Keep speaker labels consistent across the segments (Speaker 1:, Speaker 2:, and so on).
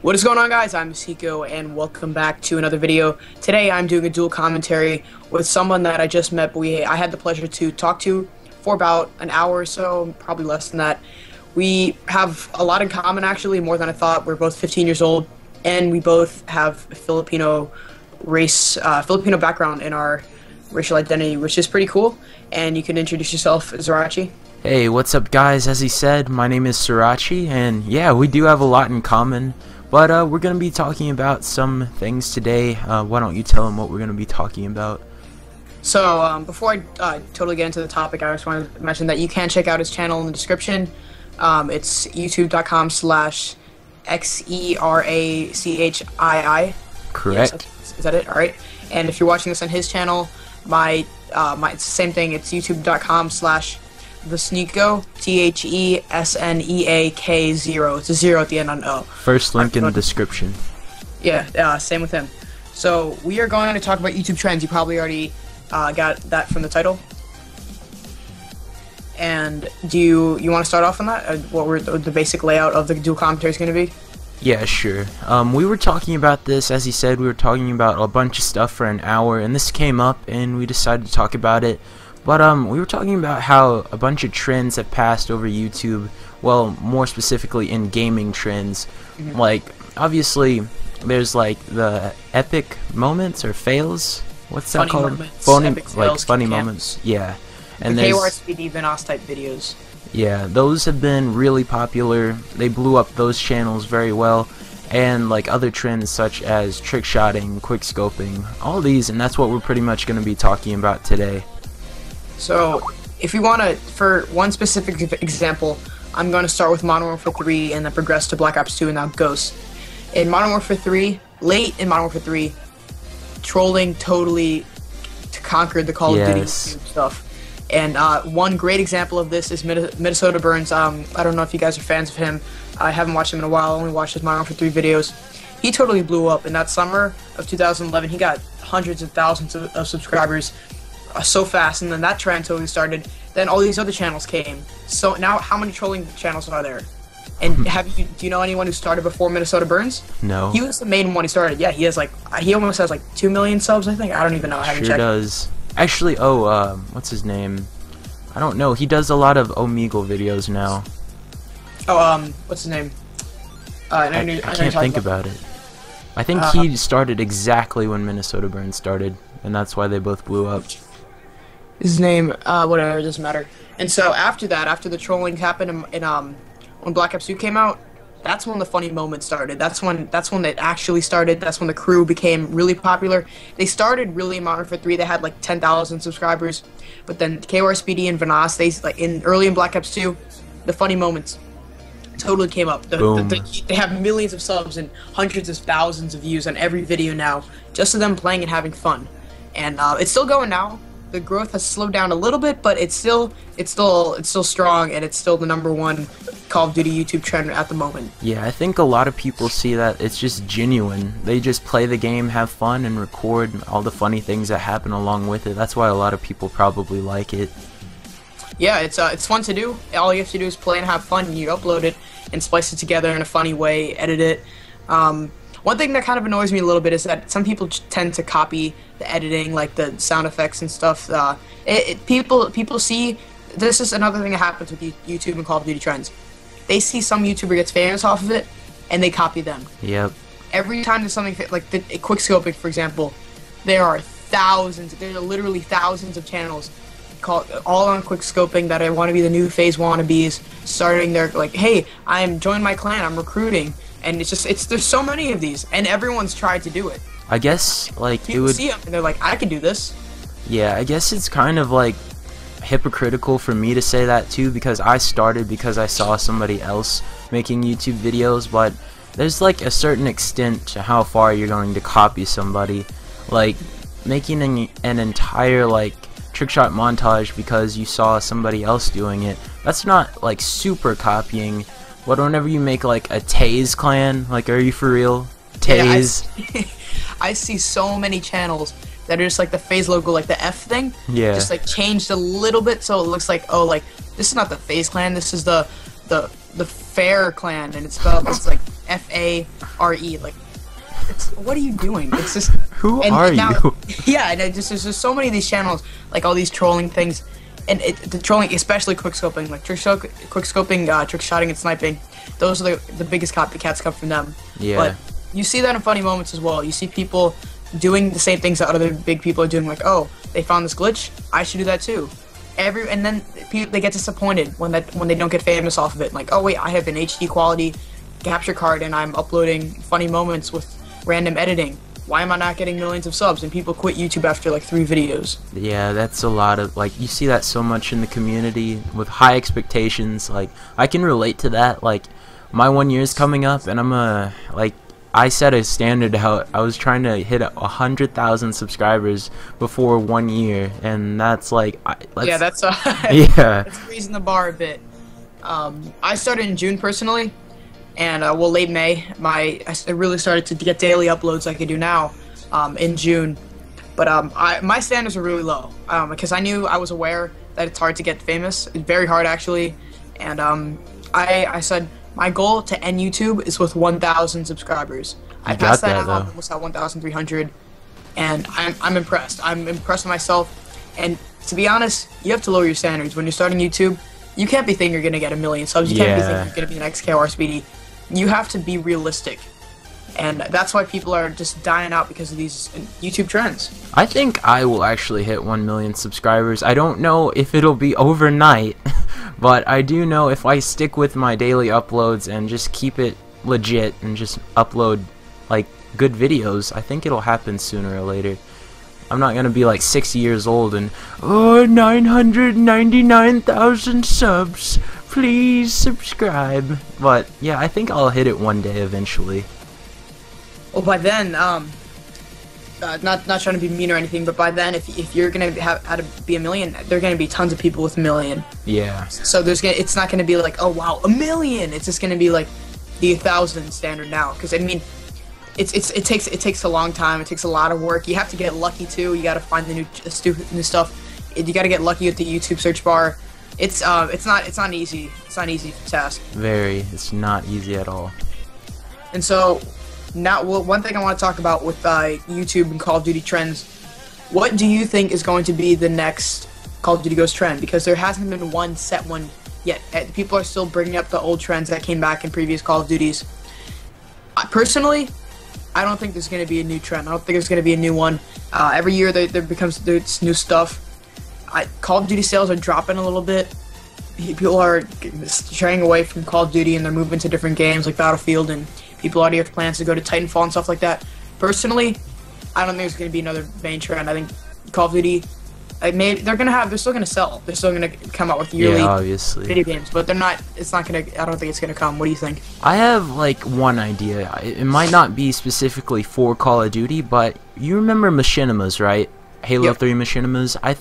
Speaker 1: What is going on, guys? I'm Masiko and welcome back to another video. Today I'm doing a dual commentary with someone that I just met, but I had the pleasure to talk to for about an hour or so, probably less than that. We have a lot in common, actually, more than I thought. We're both 15 years old and we both have Filipino background in our racial identity, which is pretty cool. And you can introduce yourself, Xerachii.
Speaker 2: Hey, what's up, guys? As he said, my name is Xerachii, and yeah, we do have a lot in common. But we're going to be talking about some things today. Why don't you tell them what we're going to be talking about?
Speaker 1: So, before I totally get into the topic, I just wanted to mention that you can check out his channel in the description. It's youtube.com/Xerachii.
Speaker 2: Correct.
Speaker 1: Yes, is that it? Alright. And if you're watching this on his channel, it's the same thing. It's youtube.com/TheSneako, THESNEAK0. It's a 0 at the end on O.
Speaker 2: First link in the description.
Speaker 1: Yeah, same with him. So we are going to talk about YouTube trends. You probably already got that from the title. And do you want to start off on that? What the basic layout of the dual commentary is going to be?
Speaker 2: Yeah, sure. We were talking about this, as he said, we were talking about a bunch of stuff for an hour, and this came up, and we decided to talk about it. But we were talking about how a bunch of trends have passed over YouTube, well, more specifically in gaming trends. Like, obviously, there's like the epic moments or fails. What's that called? Funny moments. Yeah.
Speaker 1: And the KYSPD Vanoss type videos.
Speaker 2: Yeah, those have been really popular. They blew up those channels very well. And like other trends such as trick shotting, quick scoping, all these, and that's what we're pretty much going to be talking about today.
Speaker 1: So, if you want to, for one specific example, I'm going to start with Modern Warfare 3 and then progress to Black Ops 2 and now Ghost. In Modern Warfare 3, late in Modern Warfare 3, trolling totally conquered the Call of Duty stuff. And one great example of this is Minnesota Burns. I don't know if you guys are fans of him. I haven't watched him in a while. I only watched his Modern Warfare 3 videos. He totally blew up in that summer of 2011. He got hundreds of thousands of subscribers so fast, and then that trend totally started. Then all these other channels came. So now, how many trolling channels are there? And do you know anyone who started before Minnesota Burns? No. He was the main one who started. Yeah, he almost has like 2 million subs, I think. I don't even know. I haven't checked.
Speaker 2: Sure does. Actually, what's his name? I don't know. He does a lot of Omegle videos now. Oh,
Speaker 1: what's his name?
Speaker 2: I can't think about it. I think he started exactly when Minnesota Burns started, and that's why they both blew up.
Speaker 1: His name, whatever, it doesn't matter. And so after that, after the trolling happened, when Black Ops 2 came out, that's when the funny moments started. That's when it actually started. That's when the crew became really popular. They started really in Modern Warfare 3. They had like 10,000 subscribers, but then KYSPD and Vanoss, early in Black Ops 2, the funny moments totally came up. They have millions of subs and hundreds of thousands of views on every video now, just of them playing and having fun. And it's still going now. The growth has slowed down a little bit, but it's still strong, and it's still the #1 Call of Duty YouTube trend at the moment.
Speaker 2: Yeah, I think a lot of people see that it's just genuine. They just play the game, have fun, and record all the funny things that happen along with it. That's why a lot of people probably like it.
Speaker 1: Yeah, it's fun to do. All you have to do is play and have fun, and you upload it and splice it together in a funny way, edit it. One thing that kind of annoys me a little bit is that some people tend to copy the editing, like the sound effects and stuff. People see, this is another thing that happens with YouTube and Call of Duty trends. They see some YouTuber gets famous off of it, and they copy them.
Speaker 2: Yep.
Speaker 1: Every time there's something like the quick scoping, for example, there are literally thousands of channels all on quick scoping that I want to be the new phase wannabes, starting their like, hey, I'm joining my clan, I'm recruiting. And there's so many of these, and everyone's tried to do it.
Speaker 2: I guess, like,
Speaker 1: people see them, and they're like, I can do this.
Speaker 2: Yeah, I guess it's kind of, like, hypocritical for me to say that, too, because I started because I saw somebody else making YouTube videos, but there's, like, a certain extent to how far you're going to copy somebody. Like, making an entire, like, trick shot montage because you saw somebody else doing it, that's not, like, super copying. But whenever you make like a Taze clan, like, are you for real? Taze.
Speaker 1: Yeah, I see so many channels that are just like the FaZe logo, like the F thing.
Speaker 2: Yeah. Just
Speaker 1: like changed a little bit so it looks like, oh, like this is not the FaZe clan. This is the the Fair clan, and it's like F-A-R-E. Like, what are you doing? It's just
Speaker 2: Who are you?
Speaker 1: Yeah, and there's just so many of these channels, like all these trolling things, and the trolling, especially quickscoping, like quickscoping, trick shotting, and sniping. Those are the biggest copycats come from them.
Speaker 2: Yeah.
Speaker 1: But you see that in funny moments as well. You see people doing the same things that other big people are doing, like, oh, they found this glitch, I should do that too. And then they get disappointed when they don't get famous off of it. Like, oh wait, I have an HD quality capture card and I'm uploading funny moments with random editing. Why am I not getting millions of subs? And people quit YouTube after like 3 videos.
Speaker 2: Yeah, that's a lot of, like, you see that so much in the community with high expectations. Like, I can relate to that. Like, my 1 year is coming up, and I set a standard how I was trying to hit 100,000 subscribers before 1 year, and that's like,
Speaker 1: yeah, that's
Speaker 2: yeah,
Speaker 1: it's raising the bar a bit. I started in June personally, and late May. I really started to get daily uploads like I do now in June, but my standards are really low because I was aware that it's hard to get famous. It's very hard actually, and I said my goal to end YouTube is with 1,000 subscribers. I passed that out, almost at 1,300, and I'm impressed. I'm impressed with myself, and to be honest, you have to lower your standards when you're starting YouTube. You can't be thinking you're gonna get 1 million subs. You can't be thinking you're gonna be an XKR Speedy. You have to be realistic, and that's why people are just dying out because of these YouTube trends.
Speaker 2: I think I will actually hit 1 million subscribers. I don't know if it'll be overnight, but I do know if I stick with my daily uploads and just keep it legit and just upload like good videos, I think it'll happen sooner or later. I'm not gonna be like 6 years old and 999,000 subs, please subscribe. But yeah, I think I'll hit it one day eventually.
Speaker 1: Well, by then, not trying to be mean or anything, but by then, if you're gonna have to be 1 million, there are gonna be tons of people with 1 million.
Speaker 2: Yeah.
Speaker 1: So it's not gonna be like, oh wow, 1 million. It's just gonna be like the 1,000 standard now, because I mean, it takes a long time. It takes a lot of work. You have to get lucky too. You got to find the new stuff. You got to get lucky with the YouTube search bar. It's not easy. It's not an easy task.
Speaker 2: Very. It's not easy at all.
Speaker 1: And so now, one thing I want to talk about with YouTube and Call of Duty trends. What do you think is going to be the next Call of Duty Ghost trend? Because there hasn't been one set one yet. People are still bringing up the old trends that came back in previous Call of Duties. Personally, I don't think there's going to be a new trend. I don't think there's going to be a new one. Every year there's new stuff. Call of Duty sales are dropping a little bit. People are straying away from Call of Duty and they're moving to different games like Battlefield, and people already have plans to go to Titanfall and stuff like that. Personally, I don't think there's going to be another main trend. I think Call of Duty, they're still gonna sell. They're still gonna come out with yearly video games, but they're not. It's not gonna. I don't think it's gonna come. What do you think?
Speaker 2: I have like one idea. It might not be specifically for Call of Duty, but you remember machinimas, right? Halo 3 machinimas. I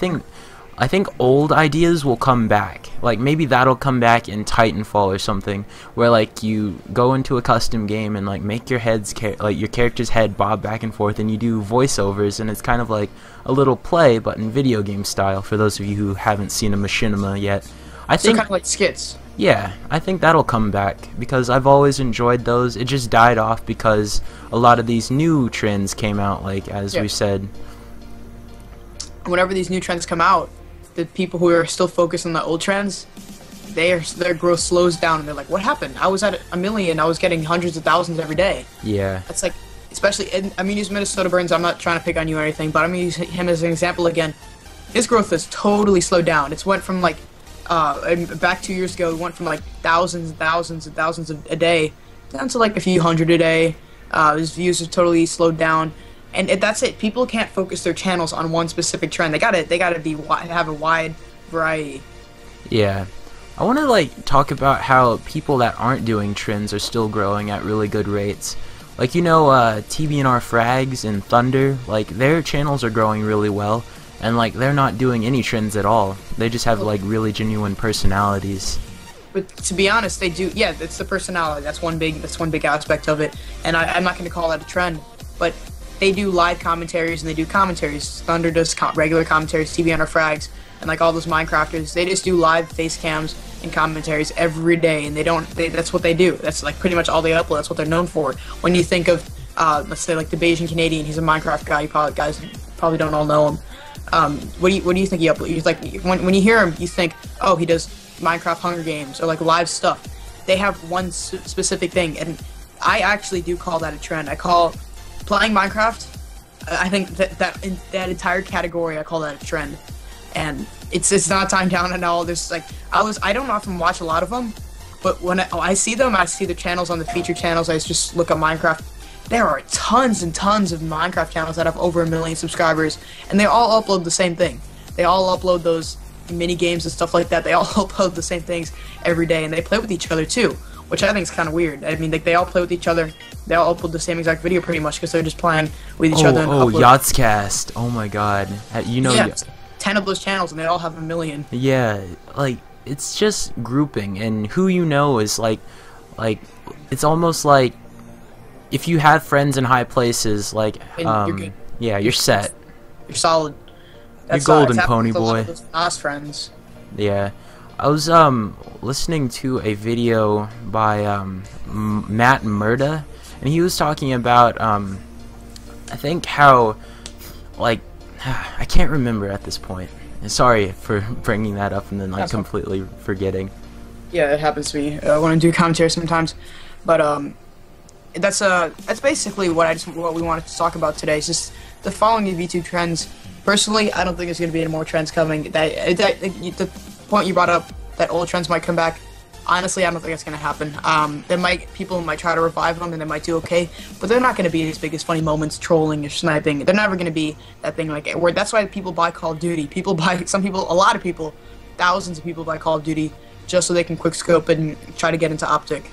Speaker 2: think old ideas will come back. Like maybe that'll come back in Titanfall or something, where like you go into a custom game and like make your your character's head bob back and forth, and you do voiceovers, and it's kind of like a little play, but in video game style. For those of you who haven't seen a machinima yet, I think
Speaker 1: kind of like skits.
Speaker 2: Yeah, I think that'll come back because I've always enjoyed those. It just died off because a lot of these new trends came out, like as we said.
Speaker 1: Whenever these new trends come out, the people who are still focused on the old trends, their growth slows down, and they're like, what happened? I was at 1 million, I was getting hundreds of thousands every day.
Speaker 2: Yeah.
Speaker 1: That's like, especially, I'm gonna use Minnesota Burns, I'm not trying to pick on you or anything, but I'm gonna use him as an example again. His growth has totally slowed down. It's went from like, back 2 years ago, it went from like thousands and thousands and thousands a day, down to like a few hundred a day. His views have totally slowed down. And that's it. People can't focus their channels on one specific trend. They gotta have a wide variety.
Speaker 2: Yeah, I want to like talk about how people that aren't doing trends are still growing at really good rates. Like, you know, TBNR Frags and Thunder, like their channels are growing really well, and like they're not doing any trends at all. They just have like really genuine personalities.
Speaker 1: But to be honest, they do. Yeah, it's the personality. That's one big aspect of it. And I'm not going to call that a trend, but they do live commentaries and they do commentaries. Thunder does regular commentaries, TBNR Frags, and like all those Minecrafters. They just do live face cams and commentaries every day, and that's what they do. That's like pretty much all they upload. That's what they're known for. When you think of, let's say like the Bayesian Canadian, he's a Minecraft guy. You guys probably don't all know him. What do you think he uploads? Like when you hear him, you think, oh, he does Minecraft Hunger Games or like live stuff. They have one specific thing, and I actually do call that a trend. I call playing Minecraft. I think that in that entire category, I call that a trend, and it's not time down at all. There's like I don't often watch a lot of them, but when I see them, I see the channels on the featured channels. I just look at Minecraft. There are tons and tons of Minecraft channels that have over 1 million subscribers, and they all upload the same thing. They all upload those mini games and stuff like that. They all upload the same things every day, and they play with each other too, which I think is kind of weird. I mean, like, they all play with each other. They all upload the same exact video pretty much because they're just playing with each other. And
Speaker 2: Yahtscast. Oh my god. You know.
Speaker 1: Yeah, 10 of those channels, and they all have 1 million.
Speaker 2: Yeah, like, it's just grouping, and who you know is like it's almost like if you had friends in high places, like,
Speaker 1: you're good.
Speaker 2: yeah, you're set.
Speaker 1: You're solid.
Speaker 2: You're golden, pony boy.
Speaker 1: Nice friends.
Speaker 2: Yeah, I was listening to a video by Matt Murda, and he was talking about I think how, like, I can't remember at this point. Sorry for bringing that up and then like completely forgetting. Yeah, it happens to me when I do commentary sometimes, but that's basically what we wanted to talk about today. It's just the following of YouTube trends. Personally, I don't think there's going to be any more trends coming. The point you brought up, that old trends might come back. Honestly, I don't think that's going to happen. People might try to revive them, and they might do okay, but they're not going to be as big as funny moments, trolling or sniping. They're never going to be that thing like where. That's why people buy Call of Duty. A lot of people, thousands of people buy Call of Duty just so they can quick scope and try to get into Optic.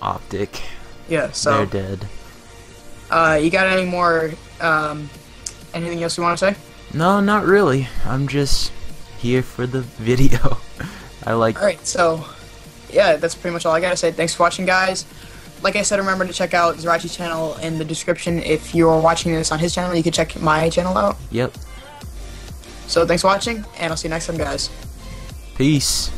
Speaker 2: Optic.
Speaker 1: Yeah, so
Speaker 2: they're dead.
Speaker 1: You got any more? Anything else you want to say?
Speaker 2: No, not really. I'm just here for the video.
Speaker 1: Alright, so yeah, that's pretty much all I gotta say. Thanks for watching, guys. Like I said, remember to check out Xerachii's channel in the description. If you're watching this on his channel, you can check my channel out.
Speaker 2: Yep.
Speaker 1: So thanks for watching, and I'll see you next time, guys.
Speaker 2: Peace.